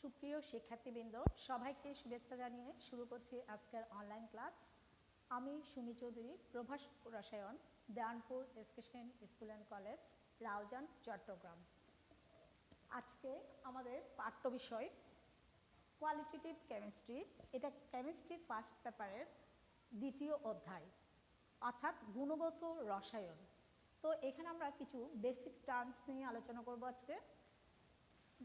সুপ্রিয় শিক্ষার্থীবৃন্দ, সবাইকে শুভেচ্ছা জানিয়ে শুরু করছি আজকের অনলাইন ক্লাস। আমি সুমি চৌধুরী, প্রভাস রসায়ন, দেওয়ানপুর এসকেশন school and college, Raozan, Chittagong. আজকে আমাদের পাঠ্য বিষয় কোয়ালিটেটিভ কেমিস্ট্রি। এটা কেমিস্ট্রি ফার্স্ট পেপারের দ্বিতীয় অধ্যায়, অর্থাৎ গুণগত রসায়ন। তো এখানে আমরা কিছু বেসিক টার্মস নিয়ে আলোচনা করব আজকে,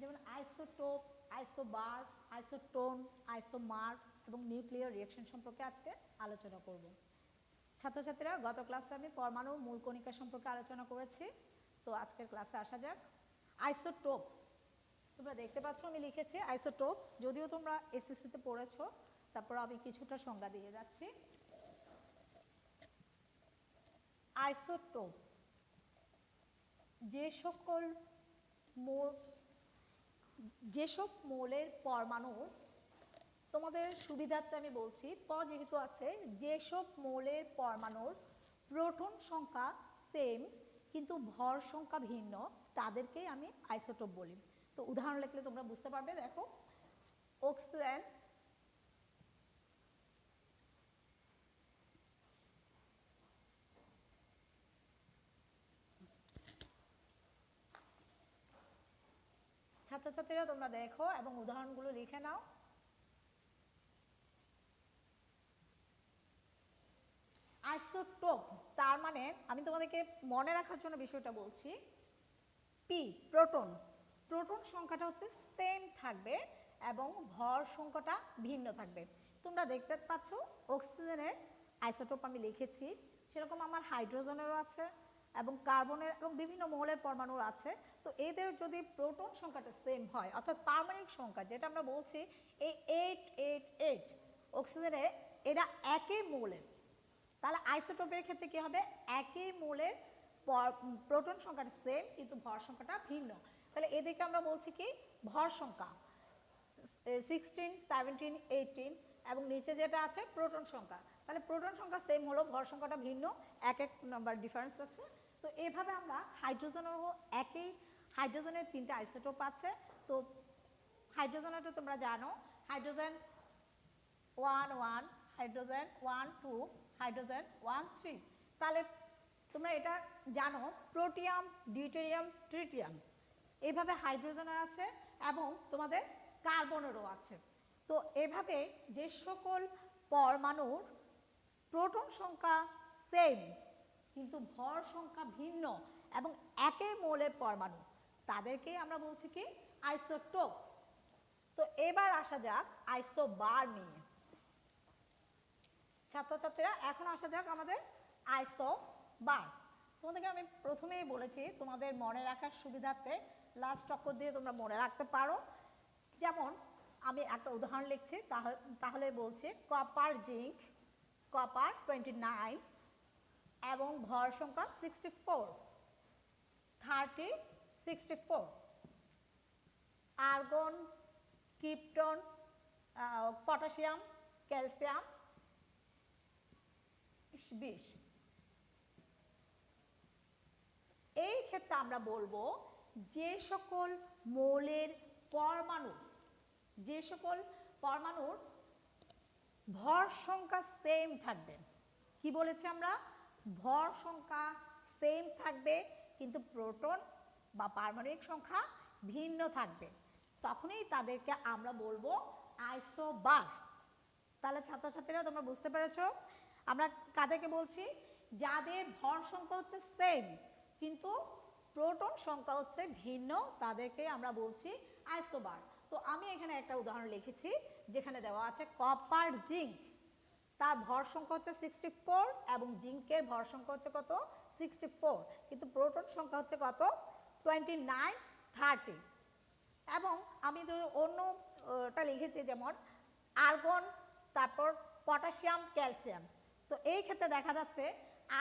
যেমন আইসোটোপ, আইসোবার, আইসোটোন, আইসোমার এবং নিউক্লিয়ার রিঅ্যাকশন সম্পর্কে আজকে আলোচনা করব। ছাত্রছাত্রীরা, গত ক্লাসে আমি পরমাণু মূল কণিকা সম্পর্কে আলোচনা করেছি। তো আজকের ক্লাসে আসা যাক। আইসোটোপ, তোমরা দেখতে পাচ্ছ আমি লিখেছি আইসোটোপ, যদিও তোমরা এসএসসিতে পড়েছো, তারপর আমি কিছুটা সংজ্ঞা দিয়ে যাচ্ছি। আইসোটোপ যেসব মৌলের পরমাণু, তোমাদের সুবিধার্থে আমি বলছি, যেহেতু আছে, যেসব মৌলের পরমাণুর প্রোটন সংখ্যা সেম কিন্তু ভর সংখ্যা ভিন্ন, তাদেরকেই আমি আইসোটোপ বলি। তো উদাহরণ লিখলে তোমরা বুঝতে পারবে। দেখো, অক্সিজেন, ছাত্রছাত্রীরা তোমরা দেখো এবং উদাহরণগুলো লিখে নাও। আইসোটোপ তার মানে আমি তোমাদেরকে মনে রাখার জন্য বিষয়টা বলছি। পি, প্রোটন, প্রোটন সংখ্যাটা হচ্ছে সেম থাকবে এবং ভর সংখ্যাটা ভিন্ন থাকবে। তোমরা দেখতে পাচ্ছ অক্সিজেনের আইসোটোপ আমি লিখেছি, সেরকম আমার হাইড্রোজেনেরও আছে এবং কার্বনের এবং বিভিন্ন মৌলের পরমাণুর আছে। তো এদের যদি প্রোটন সংখ্যাটা সেম হয়, অর্থাৎ পারমাণবিক সংখ্যা যেটা আমরা বলছি এই 888, অক্সিজেনে এরা একই মৌলের, তাহলে আইসোটোপের ক্ষেত্রে কি হবে? একই মৌলের প্রোটন সংখ্যাটা সেম কিন্তু ভর সংখ্যাটা ভিন্ন। তাহলে এদিকে আমরা বলছি কি ভর সংখ্যা 16, 17, 18 এবং নিচে যেটা আছে প্রোটন সংখ্যা। তাহলে প্রোটন সংখ্যা সেম হলো, ভর সংখ্যাটা ভিন্ন, এক এক নাম্বার ডিফারেন্স আছে। তো এইভাবে আমরা হাইড্রোজেনেরও একই, হাইড্রোজেনের 3টে আইসোটোপ আছে। তো হাইড্রোজেনেরটা তোমরা জানো, হাইড্রোজেন 1 1, হাইড্রোজেন 1 2, হাইড্রোজেন 1 3। তাহলে তোমরা এটা জানো, প্রোটিয়াম, ডিউটেরিয়াম, ট্রিটিয়াম, এইভাবে হাইড্রোজেনের আছে এবং তোমাদের কার্বনেরও আছে। তো এভাবে যে সকল পরমাণুর প্রোটন সংখ্যা সেম কিন্তু ভর সংখ্যা ভিন্ন এবং একই মৌলের পরমাণু, তাদেরকে আমরা বলছি কি আইসোটোপ। তো এবার আসা যাক আইসোবার নিয়ে। ছাত্রছাত্রীরা, এখন আসা যাক আমাদের আইসোবার। তোমাদেরকে আমি প্রথমেই বলেছি তোমাদের মনে রাখার সুবিধার্থে লাস্ট অক্ষর দিয়ে তোমরা মনে রাখতে পারো। যেমন আমি একটা উদাহরণ লিখছি, তাহলে বলছি কপার জিঙ্ক, কপার 29 এবং ভর সংখ্যা 64, 30, 64। Argon, krypton, potassium, calcium 20। এই ক্ষেত্রে আমরা বলবো যে সকল মৌলের পরমাণু, যে সকল পরমাণুর ভর সংখ্যা সেম থাকবে, কি বলেছি আমরা? ভর সংখ্যা সেম থাকবে কিন্তু প্রোটন বা পারমাণবিক সংখ্যা ভিন্ন থাকবে, তখনই তাদেরকে আমরা বলবো আইসোবার। তাহলে ছাত্রছাত্রীরা তোমরা বুঝতে পেরেছো আমরা কাদেরকে বলছি? যাদের ভর সংখ্যা হচ্ছে সেম কিন্তু প্রোটন সংখ্যা হচ্ছে ভিন্ন, তাদেরকে আমরা বলছি আইসোবার। তো আমি এখানে একটা উদাহরণ লিখেছি যেখানে দেওয়া আছে কপার জিঙ্ক, তার ভর সংখ্যা হচ্ছে 64 এবং জিঙ্কের ভর সংখ্যা হচ্ছে কত? 64, কিন্তু প্রোটন সংখ্যা হচ্ছে কত? 29, 30। এবং আমি তো অন্যটা লিখেছি যেমন আর্গন, তারপর পটাশিয়াম, ক্যালসিয়াম। তো এই ক্ষেত্রে দেখা যাচ্ছে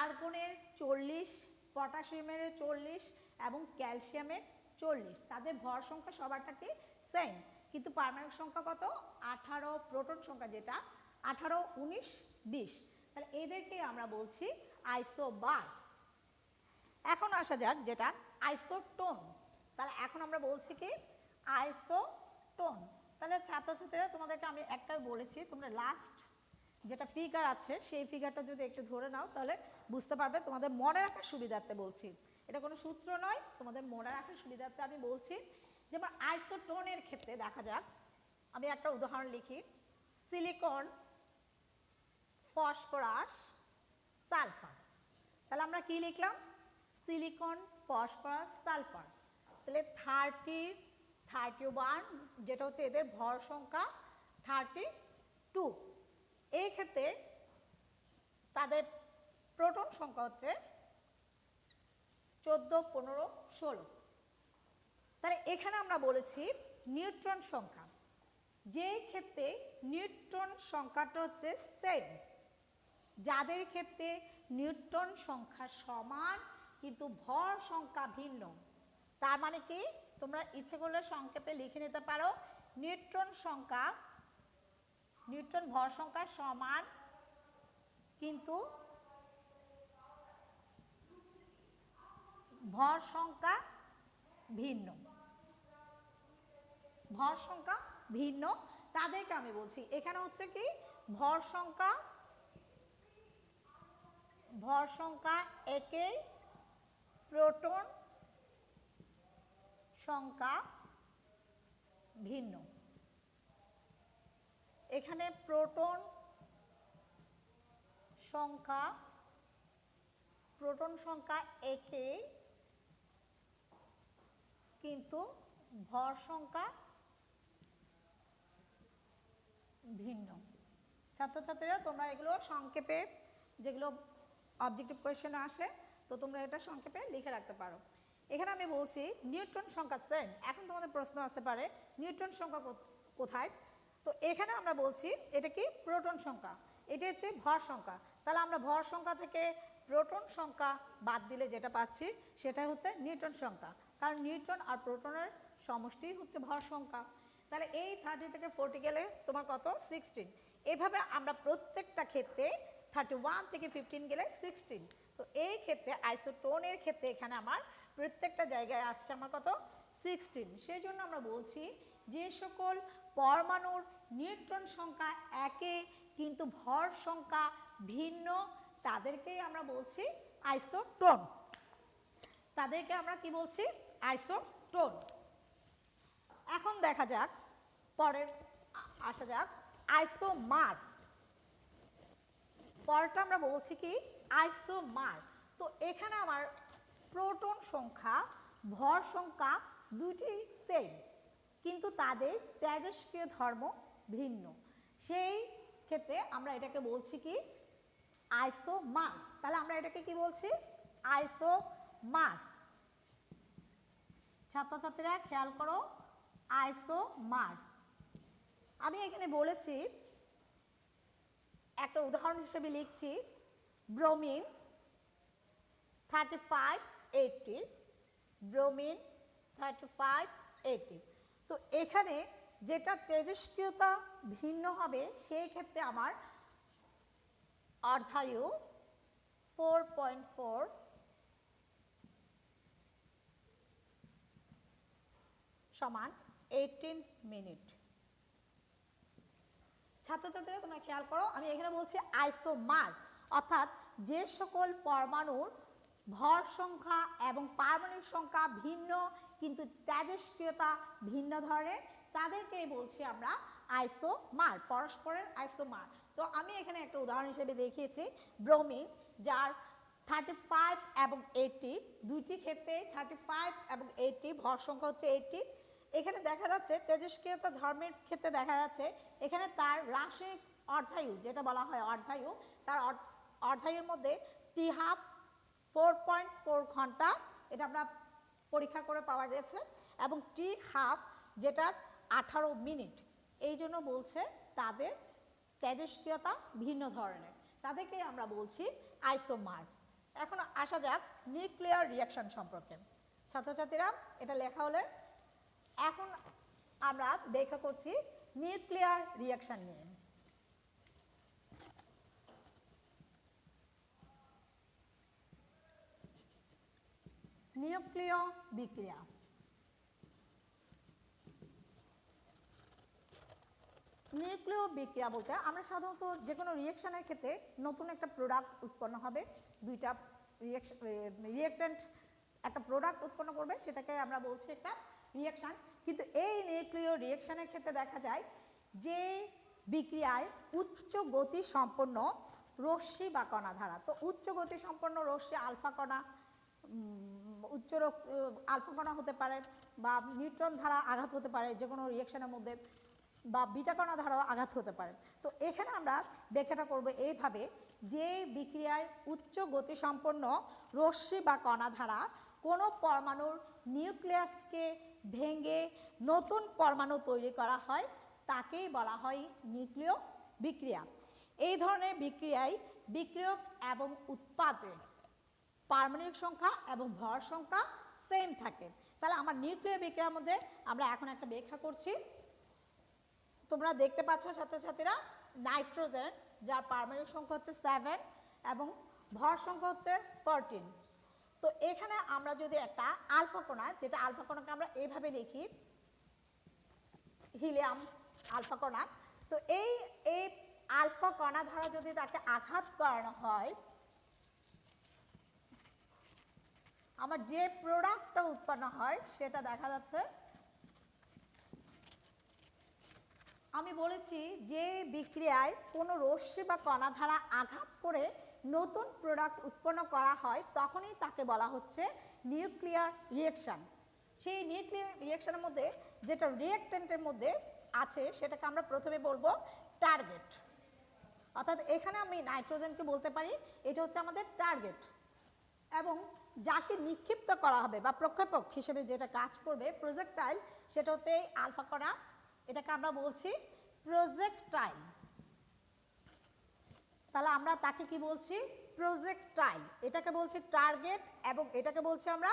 আর্গনের 40, পটাশিয়ামের 40 এবং ক্যালসিয়ামের 40, তাদের ভর সংখ্যা সবারটা কি সেম কিন্তু পারমাণবিক সংখ্যা কত? 18, প্রোটন সংখ্যা যেটা 18, 19, 20। তাহলে এদেরকে আমরা বলছি আইসোবার। এখন আসা যাক যেটা আইসোটোন। তাহলে এখন আমরা বলছি কি আইসোটোন। তাহলে ছাত্রছাত্রীরা তোমাদেরকে আমি একটাই বলেছি, তোমরা লাস্ট যেটা ফিগার আছে সেই ফিগারটা যদি একটু ধরে নাও তাহলে বুঝতে পারবে, তোমাদের মনে রাখার সুবিধার্থে বলছি, এটা কোনো সূত্র নয়, তোমাদের মনে রাখার সুবিধার্থে আমি বলছি। যেমন আইসোটোনের ক্ষেত্রে দেখা যাক, আমি একটা উদাহরণ লিখি, সিলিকন, ফসফরাস, সালফার। তাহলে আমরা কি লিখলাম? Silicon, phosphorus, sulphur. তাহলে 31 যেটা হচ্ছে এদের ভর সংখ্যা 32। এই ক্ষেত্রে তাদের প্রোটন সংখ্যা হচ্ছে 14, 15, 16। তাহলে এখানে আমরা বলেছি নিউট্রন সংখ্যা, যে ক্ষেত্রে নিউট্রন সংখ্যাটা হচ্ছে সেম, যাদের ক্ষেত্রে নিউট্রন সংখ্যা সমান কিন্তু ভর সংখ্যা ভিন্ন। তার মানে কি, তোমরা ইচ্ছে করলে সংক্ষেপে লিখে নিতে পারো, নিউট্রন ভর সংখ্যা সমান কিন্তু ভর সংখ্যা ভিন্ন। ভর সংখ্যা ভিন্ন তাদেরকে আমি বলছি, এখানে হচ্ছে কি ভর সংখ্যা একই, প্রোটন সংখ্যা ভিন্ন। এখানে প্রোটন সংখ্যা একই কিন্তু ভর সংখ্যা ভিন্ন। ছাত্রছাত্রীরা তোমরা এগুলো সংক্ষেপে, যেগুলো অবজেক্টিভ কোয়েশ্চেন আসে তো তোমরা এটা সংক্ষেপে লিখে রাখতে পারো। এখানে আমি বলছি নিউট্রন সংখ্যা সেম। এখন তোমাদের প্রশ্ন আসতে পারে নিউট্রন সংখ্যা কোথায়? তো এখানে আমরা বলছি এটা কি প্রোটন সংখ্যা, এটা হচ্ছে ভর সংখ্যা। তাহলে আমরা ভর সংখ্যা থেকে প্রোটন সংখ্যা বাদ দিলে যেটা পাচ্ছি সেটা হচ্ছে নিউট্রন সংখ্যা, কারণ নিউট্রন আর প্রোটনের সমষ্টি হচ্ছে ভর সংখ্যা। তাহলে এই 30 থেকে 40 গেলে তোমার কত? 16। এভাবে আমরা প্রত্যেকটা ক্ষেত্রে 31 থেকে 15 গেলে 16। তো এই ক্ষেত্রে আইসোটোনের ক্ষেত্রে এখানে আমার প্রত্যেকটা জায়গায় আসছে আমার কত? 16। সেই জন্য আমরা বলছি যে সকল পরমাণুর নিউট্রন সংখ্যা একই কিন্তু ভর সংখ্যা ভিন্ন তাদেরকেই আমরা বলছি আইসোটোন। তাদেরকে আমরা কি বলছি? আইসোটোন। এখন দেখা যাক, পরের আসা যাক আইসোমার। পরেরটা আমরা বলছি কি আইসোমার। তো এখানে আমার প্রোটন সংখ্যা, ভর সংখ্যা দুটি সেম কিন্তু তাদের তেজস্ক্রিয় ধর্ম ভিন্ন। সেই ক্ষেত্রে আমরা এটাকে বলছি কি আইসোমার। তাহলে আমরা এটাকে কি বলছি? আইসোমার। ছাত্রছাত্রীরা খেয়াল করো, আইসোমার। আমি এখানে বলেছি, একটা উদাহরণ হিসেবে লিখছি, ব্রোমিন 3580, ব্রোমিন 3580। তো এখানে যেটা তেজস্ক্রিয়তা ভিন্ন হবে সেই ক্ষেত্রে আমার অর্ধায়ু 4.4 সমান 18 মিনিট। ছাত্রছাত্রীরা তোমরা খেয়াল করো, আমি এখানে বলছি আইসোমার, অর্থাৎ যে সকল পরমাণুর ভর সংখ্যা এবং পারমাণবিক সংখ্যা ভিন্ন কিন্তু তেজস্ক্রিয়তা ভিন্ন ধরনের তাদেরকেই বলছি আমরা আইসোমার, পরস্পরের আইসোমার। তো আমি এখানে একটা উদাহরণ হিসেবে দেখিয়েছি ব্রোমিন, যার 35 এবং 80 দুইটি ক্ষেত্রে 35 এবং 80 ভর সংখ্যা হচ্ছে 80। এখানে দেখা যাচ্ছে তেজস্ক্রিয়তা ধর্মের ক্ষেত্রে দেখা যাচ্ছে এখানে তার রাসায়নিক অর্ধায়ু, যেটা বলা হয় অর্ধায়ু, তার অর্ধায়ুর মধ্যে T12 4.4 ঘন্টা, এটা আমরা পরীক্ষা করে পাওয়া গেছে, এবং T12 যেটা 18 মিনিট। এই জন্য বলছে তাদের তেজস্ক্রিয়তা ভিন্ন ধরনের, তাদেরকে আমরা বলছি আইসোমার। এখন আসা যাক নিউক্লিয়ার রিঅ্যাকশন সম্পর্কে। ছাত্রছাত্রীরা এটা লেখা হলে এখন আমরা ব্যাখ্যা করছি নিউক্লিয়ার রিঅ্যাকশন নিয়ে। নিউক্লিয় বিক্রিয়া। নিউক্লিয় বিক্রিয়া বলতে আমরা সাধারণত যে কোনো রিঅ্যাকশনের ক্ষেত্রে নতুন একটা প্রোডাক্ট উৎপন্ন হবে, দুইটা রিঅ্যাকট্যান্ট একটা প্রোডাক্ট উৎপন্ন করবে, সেটাকে আমরা বলছি একটা রিঅ্যাকশন। কিন্তু এই নিউক্লিয় রিঅ্যাকশনের ক্ষেত্রে দেখা যায় যে বিক্রিয়ায় উচ্চ গতি সম্পন্ন রশ্মি বা কণা ধারা, তো উচ্চ গতি সম্পন্ন রশ্মি আলফা কণা, উচ্চ আলফা কণা হতে পারে বা নিউট্রন ধারা আঘাত হতে পারে যে কোনো রিঅ্যাকশনের মধ্যে, বা বিটা কণা ধারাও আঘাত হতে পারে। তো এখানে আমরা ব্যাখ্যাটা করব এইভাবে, যে বিক্রিয়ায় উচ্চ গতিসম্পন্ন রশ্মি বা কণা ধারা কোনো পরমাণুর নিউক্লিয়াসকে ভেঙে নতুন পরমাণু তৈরি করা হয় তাকেই বলা হয় নিউক্লিয় বিক্রিয়া। এই ধরনের বিক্রিয়ায় বিক্রিয়ক এবং উৎপাদে পারমাণবিক সংখ্যা এবং ভর সংখ্যা সেম থাকে। তাহলে আমার নিউক্লিয় বিক্রিয়ার মধ্যে আমরা এখন একটা ব্যাখ্যা করছি। তোমরা দেখতে পাচ্ছ ছাত্রছাত্রীরা, নাইট্রোজেন যার পারমাণবিক সংখ্যা হচ্ছে 7 এবং ভর সংখ্যা হচ্ছে 14। তো এখানে আমরা যদি একটা আলফা কণা, যেটা আলফা কণাকে আমরা এইভাবে লিখি হিলিয়াম আলফা কণা, তো এই আলফা কণা দ্বারা যদি তাকে আঘাত করানো হয়, আমার যে প্রোডাক্টটা উৎপন্ন হয় সেটা দেখা যাচ্ছে, আমি বলেছি যে বিক্রিয়ায় কোনো রশ্মি বা কণা দ্বারা আঘাত করে নতুন প্রোডাক্ট উৎপন্ন করা হয় তখনই তাকে বলা হচ্ছে নিউক্লিয়ার রিঅ্যাকশন। সেই নিউক্লিয়ার রিঅ্যাকশনের মধ্যে যেটা রিঅ্যাকট্যান্টের মধ্যে আছে সেটাকে আমরা প্রথমে বলবো টার্গেট। অর্থাৎ এখানে আমি নাইট্রোজেনকে বলতে পারি এটা হচ্ছে আমাদের টার্গেট, এবং যাকে নিক্ষিপ্ত করা হবে বা প্রক্ষেপক হিসেবে যেটা কাজ করবে প্রজেক্টাইল, সেটা হচ্ছে এই আলফা কণা, এটাকে আমরা বলছি প্রজেক্টাইল। তাহলে আমরা তাকে কি বলছি? প্রজেক্টাইল। এটাকে বলছি টার্গেট এবং এটাকে বলছি আমরা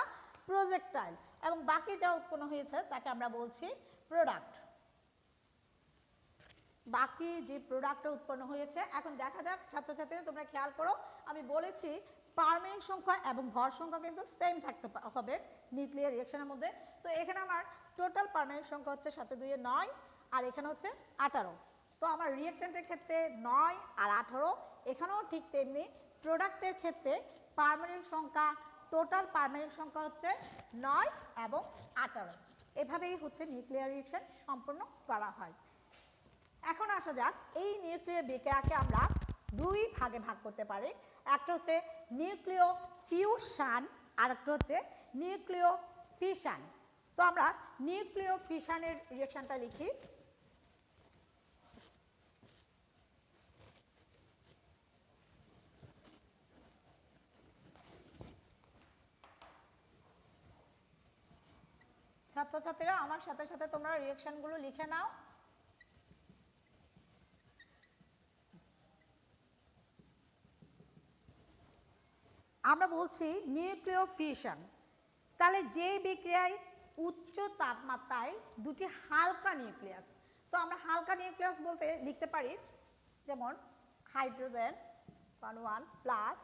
প্রজেক্টাইল, এবং বাকি যা উৎপন্ন হয়েছে তাকে আমরা বলছি প্রোডাক্ট। বাকি যে প্রোডাক্টটা উৎপন্ন হয়েছে, এখন দেখা যাক ছাত্রছাত্রীরা তোমরা খেয়াল করো, আমি বলেছি পারমাণবিক সংখ্যা এবং ভর সংখ্যা কিন্তু সেম থাকতে হবে নিউক্লিয়ার রিঅ্যাকশনের মধ্যে। তো এখানে আমার টোটাল পারমাণবিক সংখ্যা হচ্ছে 7 2 9, আর এখানে হচ্ছে 18। তো আমার রিঅ্যাকট্যান্টের ক্ষেত্রে 9 আর 18, এখানেও ঠিক তেমনি প্রোডাক্টের ক্ষেত্রে পারমাণবিক সংখ্যা, টোটাল পারমাণবিক সংখ্যা হচ্ছে 9 এবং 18। এভাবেই হচ্ছে নিউক্লিয়ার রিঅ্যাকশন সম্পন্ন করা হয়। এখন আসা যাক, এই নিউক্লিয়ার বিক্রিয়াকে আমরা দুই ভাগে ভাগ করতে পারি। একটা হচ্ছে নিউক্লিয় ফিউশন আর একটা হচ্ছে নিউক্লিয় ফিশন। তো আমরা নিউক্লিয় ফিশনের রিঅ্যাকশনটা লিখি। ছাত্রছাত্রীরা আমার সাথে সাথে তোমরা রিঅ্যাকশনগুলো লিখে নাও। আমরা বলছি নিউক্লিয় ফিউশন, তাহলে যে বিক্রিয়ায় উচ্চ তাপমাত্রায় দুটি হালকা নিউক্লিয়াস, তো আমরা হালকা নিউক্লিয়াস বলতে লিখতে পারি যেমন হাইড্রোজেন 1 প্লাস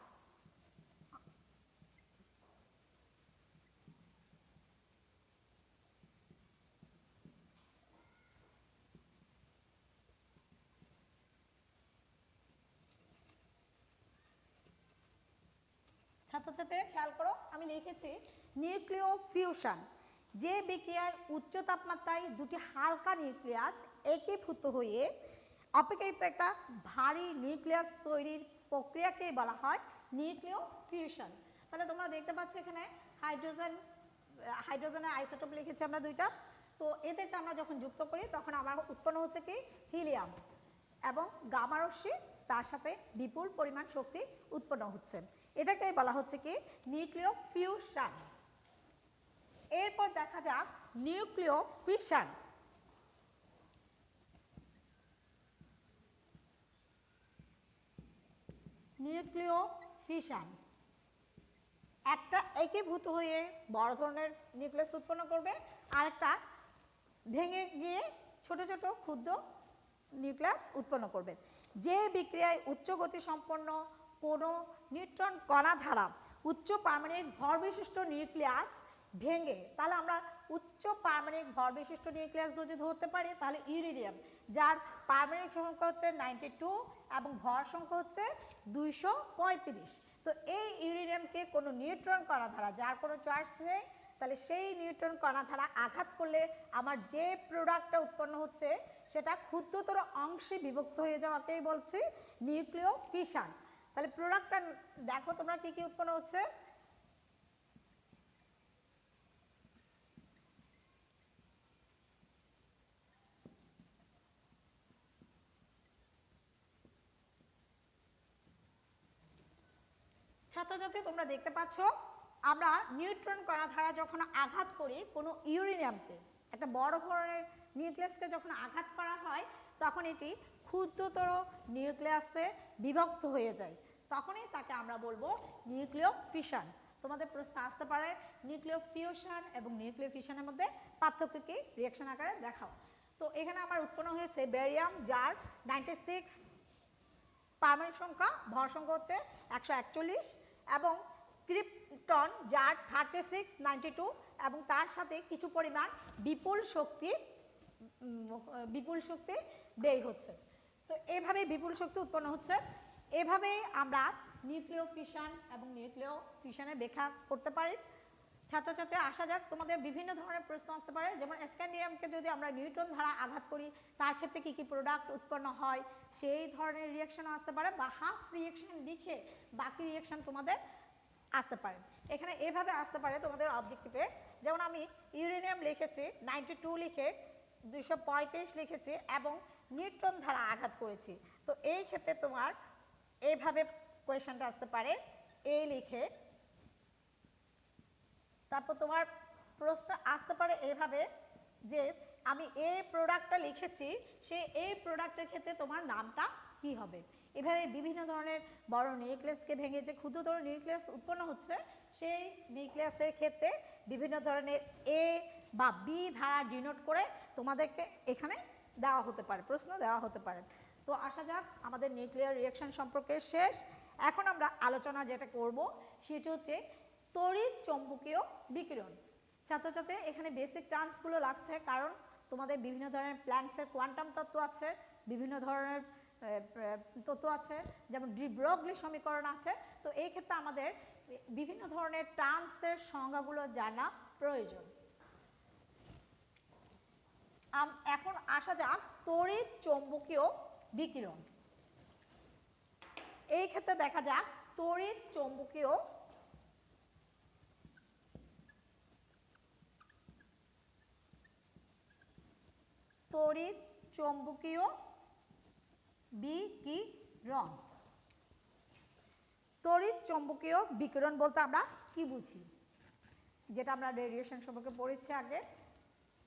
ছাত্রছাত্রীরা খেয়াল করো, আমি লিখেছি নিউক্লিয় ফিউশন, যে বিক্রিয়ার উচ্চ তাপমাত্রায় দুটি হালকা নিউক্লিয়াস একীভূত হয়ে অপেক্ষাকৃত একটা ভারী নিউক্লিয়াস তৈরির প্রক্রিয়াকে বলা হয় নিউক্লিয় ফিউশন। তাহলে তোমরা দেখতে পাচ্ছ এখানে হাইড্রোজেনের আইসোটোপ লিখেছি আমরা দুইটা। তো এদেরকে আমরা যখন যুক্ত করি তখন আমার উৎপন্ন হচ্ছে কি হিলিয়াম, এবং গামা রশ্মি তার সাথে বিপুল পরিমাণ শক্তি উৎপন্ন হচ্ছে। এটাকেই বলা হচ্ছে কি নিউক্লিয় ফিউশন। এরপর দেখা যাক নিউক্লিয় ফিশন। নিউক্লিয় ফিশন একটা একীভূত হয়ে বড় ধরনের নিউক্লিয়াস উৎপন্ন করবে, আর একটা ভেঙে গিয়ে ছোট ছোট ক্ষুদ্র নিউক্লিয়াস উৎপন্ন করবে। যে বিক্রিয়ায় উচ্চ গতি সম্পন্ন কোনো নিউট্রন কণা ধারা উচ্চ পারমাণবিক ভর বিশিষ্ট নিউক্লিয়াস ভেঙে, তাহলে আমরা উচ্চ পারমাণবিক ভর বিশিষ্ট নিউক্লিয়াস যদি ধরতে পারি তাহলে ইউরেনিয়াম, যার পারমাণবিক সংখ্যা হচ্ছে 92 এবং ভর সংখ্যা হচ্ছে 235। তো এই ইউরেনিয়ামকে কোনো নিউট্রন কণা দ্বারা, যার কোনো চার্জ নেই, তাহলে সেই নিউট্রন কণা দ্বারা আঘাত করলে আমার যে প্রোডাক্টটা উৎপন্ন হচ্ছে সেটা ক্ষুদ্রতর অংশে বিভক্ত হয়ে যাওয়াকেই বলছি নিউক্লিয় ফিশন। তাহলে প্রোডাক্টটা দেখো তোমরা কি কি উৎপন্ন হচ্ছে। ছাত্রছাত্রী তোমরা দেখতে পাচ্ছ আমরা নিউট্রন কণা দ্বারা যখন আঘাত করি কোনো ইউরেনিয়ামকে, একটা বড় ধরনের নিউক্লিয়াসকে যখন আঘাত করা হয় তখন এটি ক্ষুদ্রতর নিউক্লিয়াসে বিভক্ত হয়ে যায়, তখনই তাকে আমরা বলবো নিউক্লিয় ফিশন। তোমাদের প্রশ্ন আসতে পারে নিউক্লিয় ফিউশন এবং নিউক্লিয় ফিশনের মধ্যে পার্থক্য কি, রিঅ্যাকশন আকারে দেখাও। তো এখানে আমার উৎপন্ন হয়েছে বেরিয়াম, যার 96 পারমাণবিক সংখ্যা, ভর সংখ্যা হচ্ছে 141, এবং ক্রিপ্টন যার 36 92 এবং তার সাথে কিছু পরিমাণ বিপুল শক্তি ব্যয় হচ্ছে। তো এভাবে বিপুল শক্তি উৎপন্ন হচ্ছে। এভাবেই আমরা নিউক্লিয় ফিশন এবং নিউক্লিয় ফিশনের ব্যাখ্যা করতে পারি। ছাত্রছাত্রী আসা যাক, তোমাদের বিভিন্ন ধরনের প্রশ্ন আসতে পারে, যেমন স্ক্যান্ডিয়ামকে যদি আমরা নিউট্রন দ্বারা আঘাত করি তার ক্ষেত্রে কি কি প্রোডাক্ট উৎপন্ন হয়, সেই ধরনের রিঅ্যাকশন আসতে পারে, বা হাফ রিঅ্যাকশন লিখে বাকি রিঅ্যাকশন তোমাদের আসতে পারে। এখানে এভাবে আসতে পারে তোমাদের অবজেক্টিভে, যেমন আমি ইউরেনিয়াম লিখেছি 92 লিখে 235 লিখেছি এবং নিউট্রন দ্বারা আঘাত করেছি। তো এই ক্ষেত্রে তোমার এইভাবে কোয়েশ্চনটা আসতে পারে, এ লিখে, তারপর তোমার প্রশ্ন আসতে পারে এভাবে যে আমি এই প্রোডাক্টটা লিখেছি, সে এই প্রোডাক্টের ক্ষেত্রে তোমার নামটা কি হবে। এভাবে বিভিন্ন ধরনের বড় নিউক্লিয়াসকে ভেঙে যে ক্ষুদ্রতর নিউক্লিয়াস উৎপন্ন হচ্ছে, সেই নিউক্লিয়াসের ক্ষেত্রে বিভিন্ন ধরনের এ বা বি ধারা ডিনোট করে তোমাদেরকে এখানে দেওয়া হতে পারে, প্রশ্ন দেওয়া হতে পারে। তো আসা যাক, আমাদের নিউক্লিয়ার রিঅ্যাকশন সম্পর্কে শেষ। এখন আমরা আলোচনা যেটা করব সেটা হচ্ছে তড়িৎ চৌম্বকীয় বিকিরণ। ছাত্রছাত্রী এখানে বেসিক টার্মসগুলো লাগছে, কারণ তোমাদের বিভিন্ন ধরনের প্ল্যাঙ্কসের কোয়ান্টাম তত্ত্ব আছে, বিভিন্ন ধরনের তত্ত্ব আছে, যেমন ডি ব্রগলি সমীকরণ আছে। তো এই ক্ষেত্রে আমাদের বিভিন্ন ধরনের টার্মসের সংজ্ঞাগুলো জানা প্রয়োজন। এখন আসা যাক তড়িৎ চৌম্বকীয় বিকিরণ। এই ক্ষেত্রে দেখা যাক তড়িৎ চৌম্বকীয় বিকিরণ। তড়িৎ চৌম্বকীয় বিকিরণ বলতে আমরা কি বুঝি, যেটা আমরা রেডিয়েশন সম্পর্কে পড়েছি আগে।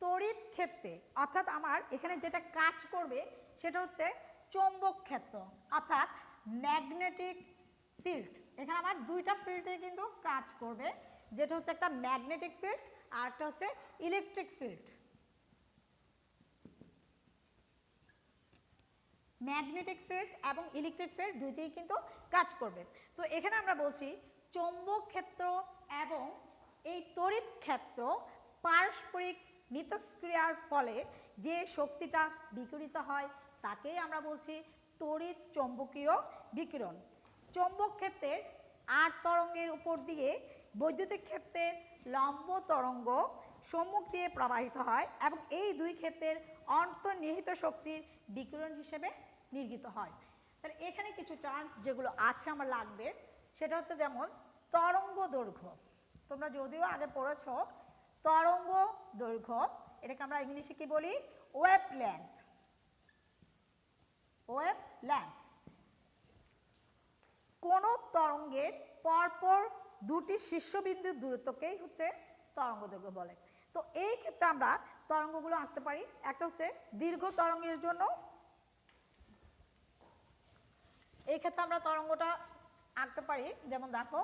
তড়িৎ ক্ষেত্রে অর্থাৎ আমার এখানে যেটা কাজ করবে সেটা হচ্ছে চৌম্বক ক্ষেত্র অর্থাৎ ম্যাগনেটিক ফিল্ড। এখানে আমার দুইটা ফিল্ডে কিন্তু কাজ করবে, যেটা হচ্ছে একটা ম্যাগনেটিক ফিল্ড আর একটা হচ্ছে ইলেকট্রিক ফিল্ড। ম্যাগনেটিক ফিল্ড এবং ইলেকট্রিক ফিল্ড দুইটাই কিন্তু কাজ করবে। তো এখানে আমরা বলছি চৌম্বক ক্ষেত্র এবং এই তড়িৎ ক্ষেত্র পারস্পরিক মিথস্ক্রিয়ার ফলে যে শক্তিটা বিকিরিত হয় তাকেই আমরা বলছি তড়িৎ চৌম্বকীয় বিকিরণ। চৌম্বক ক্ষেত্রের আর তরঙ্গের উপর দিয়ে বৈদ্যুতিক ক্ষেত্রের লম্ব তরঙ্গ সম্মুখ দিয়ে প্রবাহিত হয় এবং এই দুই ক্ষেত্রের অন্তর্নিহিত শক্তির বিকিরণ হিসেবে নির্গিত হয়। তাহলে এখানে কিছু টার্মস যেগুলো আছে আমার লাগবে, সেটা হচ্ছে যেমন তরঙ্গ দৈর্ঘ্য। তোমরা যদিও আগে পড়েছ তরঙ্গ দৈর্ঘ্য, এটাকে আমরা ইংলিশে কি বলি, ওয়েভ লেন্থ। ওয়েভ লেন্থ কোন তরঙ্গের পরপর দুটি শীর্ষবিন্দুর দূরত্বকেই হচ্ছে তরঙ্গ দৈর্ঘ্য বলে। তো এই ক্ষেত্রে আমরা তরঙ্গগুলো আঁকতে পারি। একটা হচ্ছে দীর্ঘ তরঙ্গের জন্য, এই ক্ষেত্রে আমরা তরঙ্গটা আঁকতে পারি, যেমন দেখো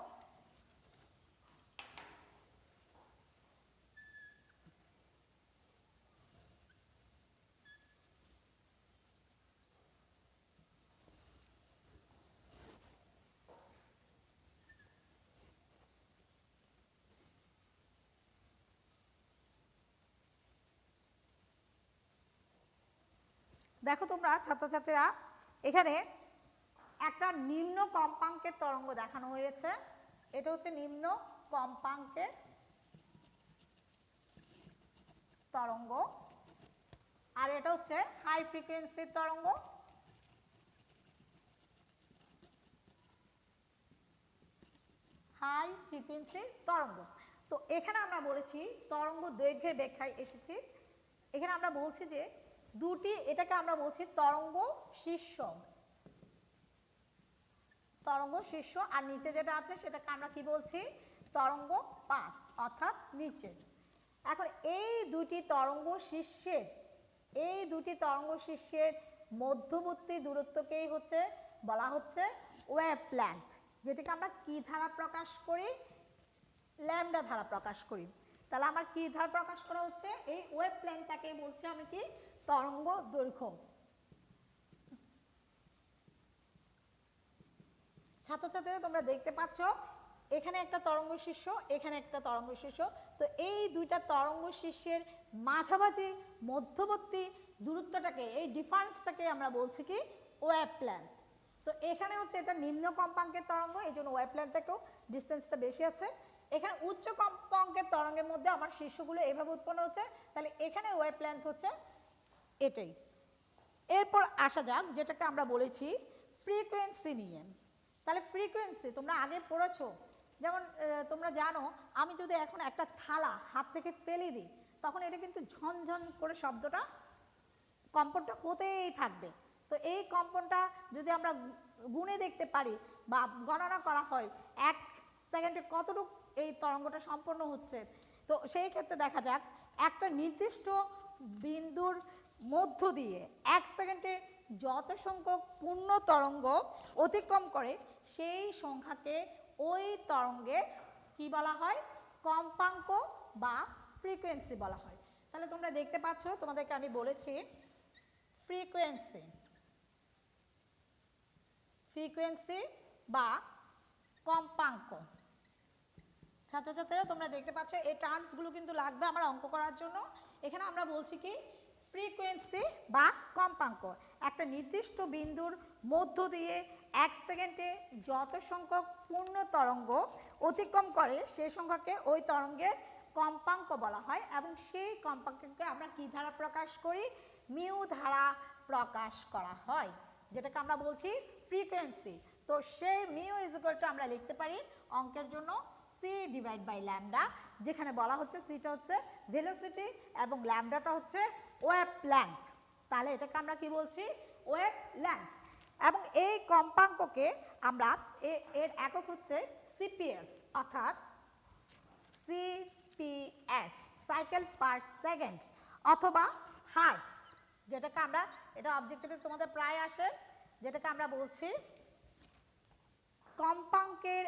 দেখো তোমরা ছাত্রছাত্রীরা এখানে একটা নিম্ন কম্পাঙ্কের তরঙ্গ দেখানো হয়েছে, এটা হচ্ছে নিম্ন কম্পাঙ্কের তরঙ্গ, আর এটা হচ্ছে হাই ফ্রিকোয়েন্সির তরঙ্গ। হাই ফ্রিকোয়েন্সির তরঙ্গ। তো এখানে আমরা বলেছি তরঙ্গ দৈর্ঘ্যের ব্যাখ্যায় এসেছি। এখানে আমরা বলছি যে দুটি, এটাকে আমরা বলছি তরঙ্গ শীর্ষ, তরঙ্গ শীর্ষ, আর নিচে যেটা আছে সেটাকে আমরা কি বলছি, তরঙ্গ পাত অর্থাৎ নিচে। এখন এই দুটি তরঙ্গ শীর্ষের মধ্যবর্তী দূরত্বকেই হচ্ছে বলা হচ্ছে ওয়েভ লেংথ, যেটাকে আমরা কি ধারা প্রকাশ করি, ল্যামডা ধারা প্রকাশ করি। তাহলে আমার কি ধারা প্রকাশ করা হচ্ছে, এই ওয়েভ লেংথটাকে বলছি আমি কি, তরঙ্গ দৈর্ঘ্য। ছাত্রছাত্রীরা তোমরা দেখতে পাচ্ছ এখানে একটা তরঙ্গ শীর্ষ, এখানে একটা তরঙ্গ শীর্ষ। তো এই দুইটা তরঙ্গ শীর্ষের মাঝামাঝি মধ্যবর্তী দূরত্বটাকে, এই ডিফারেন্সটাকে আমরা বলছি কি, ওয়েভ লেংথ। তো এখানে হচ্ছে এটা নিম্ন কম্পাঙ্কের তরঙ্গ, এই জন্য ওয়েভ লেংথ একটু ডিস্টেন্সটা বেশি আছে। এখানে উচ্চ কম্পাঙ্কের তরঙ্গের মধ্যে আমার শীর্ষগুলো এভাবে উৎপন্ন হচ্ছে, তাহলে এখানে ওয়েভ লেংথ হচ্ছে এটাই। এরপর আসা যাক যেটাকে আমরা বলেছি ফ্রিকোয়েন্সি নিয়ে। তাহলে ফ্রিকোয়েন্সি তোমরা আগে পড়েছো, যেমন তোমরা জানো আমি যদি এখন একটা থালা হাত থেকে ফেলে দিই তখন এটা কিন্তু ঝনঝন করে শব্দটা, কম্পনটা হতেই থাকবে। তো এই কম্পনটা যদি আমরা গুণে দেখতে পারি বা গণনা করা হয় 1 সেকেন্ডে কতটুকু এই তরঙ্গটা সম্পন্ন হচ্ছে, তো সেই ক্ষেত্রে দেখা যাক একটা নির্দিষ্ট বিন্দুর মধ্য দিয়ে 1 সেকেন্ডে যত সংখ্যক পূর্ণ তরঙ্গ অতিক্রম করে সেই সংখ্যাকে ওই তরঙ্গের কি বলা হয়, কম্পাঙ্ক বা ফ্রিকোয়েন্সি বলা হয়। তাহলে তোমরা দেখতে পাচ্ছ, তোমাদেরকে আমি বলেছি ফ্রিকোয়েন্সি বা কম্পাঙ্ক। ছাত্রছাত্রীরা তোমরা দেখতে পাচ্ছ এই টার্মসগুলো কিন্তু লাগবে আমার অঙ্ক করার জন্য। এখানে আমরা বলছি কি, ফ্রিকোয়েন্সি বা কম্পাঙ্ক একটা নির্দিষ্ট বিন্দুর মধ্য দিয়ে 1 সেকেন্ডে যত সংখ্যক পূর্ণ তরঙ্গ অতিক্রম করে সেই সংখ্যাকে ওই তরঙ্গের কম্পাঙ্ক বলা হয়, এবং সেই কম্পাঙ্ককে আমরা কি ধারা প্রকাশ করি, মিউ ধারা প্রকাশ করা হয়, যেটাকে আমরা বলছি ফ্রিকোয়েন্সি। তো সেই মিউ ইজ ইকুয়াল টু আমরা লিখতে পারি অঙ্কের জন্য সি ডিভাইড বাই ল্যামডা, যেখানে বলা হচ্ছে সিটা হচ্ছে ভেলোসিটি এবং ল্যামডাটা হচ্ছে ওয়েভ লেংথ। তাহলে এটাকে আমরা কি বলছি, ওয়েভ লেংথ। এবং এই কম্পাঙ্ককে আমরা এর একক হচ্ছে সিপিএস অর্থাৎ সিপিএস, সাইকেল পার সেকেন্ড, অথবা হার্স, যেটাকে আমরা, এটা অবজেক্টিভে তোমাদের প্রায় আসে, যেটাকে আমরা বলছি কম্পাঙ্কের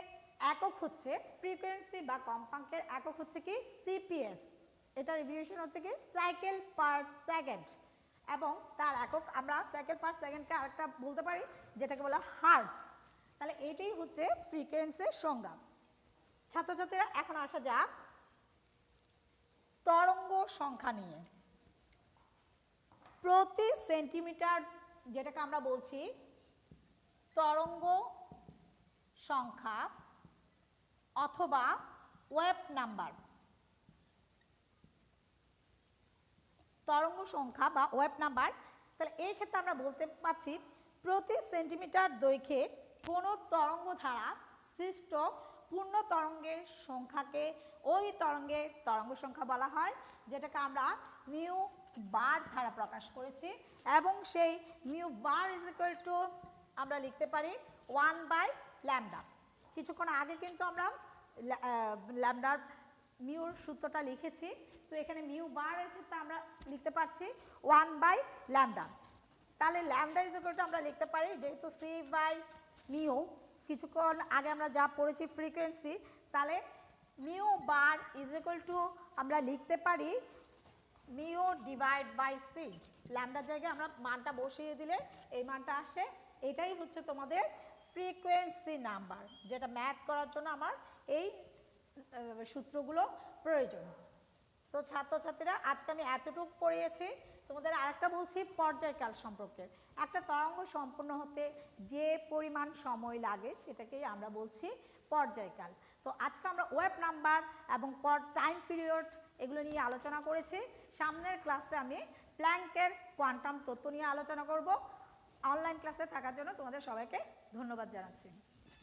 একক হচ্ছে ফ্রিকোয়েন্সি বা কম্পাঙ্কের একক হচ্ছে কি সিপিএস, এটা রিভিউশন হচ্ছে কি সাইকেল পার সেকেন্ড, এবং তার একক আমরা সাইকেল পার সেকেন্ডকে আরেকটা বলতে পারি যেটাকে বলা হার্স। তাহলে এটাই হচ্ছে ফ্রিকোয়েন্সির সংজ্ঞা। ছাত্রছাত্রীরা এখন আসা যাক তরঙ্গ সংখ্যা নিয়ে। প্রতি সেন্টিমিটার, যেটাকে আমরা বলছি তরঙ্গ সংখ্যা অথবা ওয়েভ নাম্বার, তরঙ্গ সংখ্যা বা ওয়েভ নাম্বার। তাহলে এই ক্ষেত্রে আমরা বলতে পারছি প্রতি সেন্টিমিটার দৈর্ঘ্যে কোনো তরঙ্গ ধারা সৃষ্ট পূর্ণ তরঙ্গের সংখ্যাকে ওই তরঙ্গের তরঙ্গ সংখ্যা বলা হয়, যেটাকে আমরা মিউ বার ধারা প্রকাশ করেছি, এবং সেই mu bar is equal to আমরা লিখতে পারি 1 বাই ল্যামডা। কিছুক্ষণ আগে কিন্তু আমরা ল্যামডার মিউর সূত্রটা লিখেছি, তো এখানে মিউ বারের ক্ষেত্রে আমরা লিখতে পারছি 1 বাই ল্যামডা। তাহলে ল্যামডা ইজ ইকুয়াল টু আমরা লিখতে পারি, যেহেতু সি বাই মিউ, কিছুক্ষণ আগে আমরা যা পড়েছি ফ্রিকোয়েন্সি, তাহলে mu bar is equal to আমরা লিখতে পারি মিউ ডিভাইড বাই সি। ল্যামডার জায়গায় আমরা মানটা বসিয়ে দিলে এই মানটা আসে। এটাই হচ্ছে তোমাদের ফ্রিকোয়েন্সি নাম্বার, যেটা ম্যাথ করার জন্য আমার এই সূত্রগুলো প্রয়োজন। তো ছাত্রছাত্রীরা আজকে আমি এতটুকু পড়িয়েছি, তোমাদের আরেকটা বলছি পর্যায়কাল সম্পর্কে। একটা তরঙ্গ সম্পূর্ণ হতে যে পরিমাণ সময় লাগে সেটাকেই আমরা বলছি পর্যায়কাল। তো আজকে আমরা ওয়েভ নাম্বার এবং টাইম পিরিয়ড এগুলো নিয়ে আলোচনা করেছি। সামনের ক্লাসে আমি প্ল্যাঙ্কের কোয়ান্টাম তত্ত্ব নিয়ে আলোচনা করব। অনলাইন ক্লাসে থাকার জন্য তোমাদের সবাইকে ধন্যবাদ জানাচ্ছি।